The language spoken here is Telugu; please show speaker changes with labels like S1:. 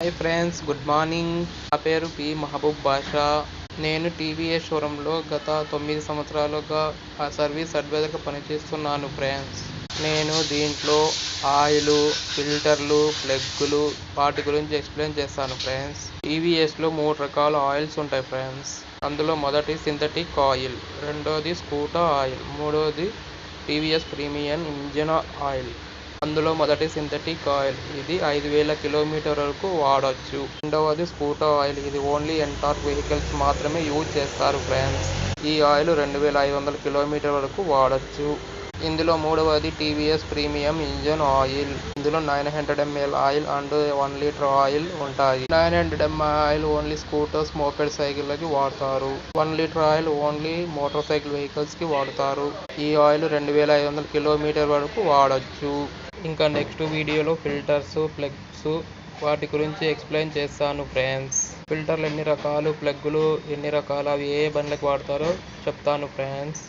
S1: Hi friends, good morning. నా పేరు పి మహబూబ్ బాషా. నేను టీవీఎస్ షోరూంలో గత 9 సంవత్సరాలుగా సర్వీస్ అడ్వైజర్గా పనిచేస్తున్నాను ఫ్రెండ్స్. నేను దీంట్లో ఆయిలు, ఫిల్టర్లు, ప్లగ్గులు వాటి గురించి ఎక్స్ప్లెయిన్ చేస్తాను ఫ్రెండ్స్. టీవీఎస్లో 3 రకాల ఆయిల్స్ ఉంటాయి ఫ్రెండ్స్. అందులో మొదటి సింథటిక్ ఆయిల్, రెండోది స్కూటర్ ఆయిల్, మూడోది టీవీఎస్ ప్రీమియం ఇంజిన్ ఆయిల్. అందులో మొదటి సింథటిక్ ఆయిల్, ఇది 5000 కిలోమీటర్ వరకు వాడొచ్చు. రెండవది స్కూటర్ ఆయిల్, ఇది ఓన్లీ ఎంటార్క్ వెహికల్స్ మాత్రమే యూజ్ చేస్తారు ఫ్రెండ్స్. ఈ ఆయిల్ 2500 కిలోమీటర్ వరకు వాడొచ్చు. ఇందులో మూడవది టీవీఎస్ ప్రీమియం ఇంజిన్ ఆయిల్. ఇందులో 900 ml oil and 1 litre oil ఉంటాయి. 900 ml oil only scooters, moped సైకిళ్ళకి వాడతారు. 1 litre oil only motor cycle vehicles కి వాడతారు. ఈ ఆయిల్ 2500 కిలోమీటర్ వరకు వాడొచ్చు. ఇంకా నెక్స్ట్ వీడియోలో ఫిల్టర్స్, ప్లగ్స్ వాటి గురించి ఎక్స్ప్లెయిన్ చేస్తాను ఫ్రెండ్స్. ఫిల్టర్లు ఎన్ని రకాలు, ప్లగ్గులు ఎన్ని రకాలు, అవి ఏ బండ్లకు వాడతారో చెప్తాను ఫ్రెండ్స్.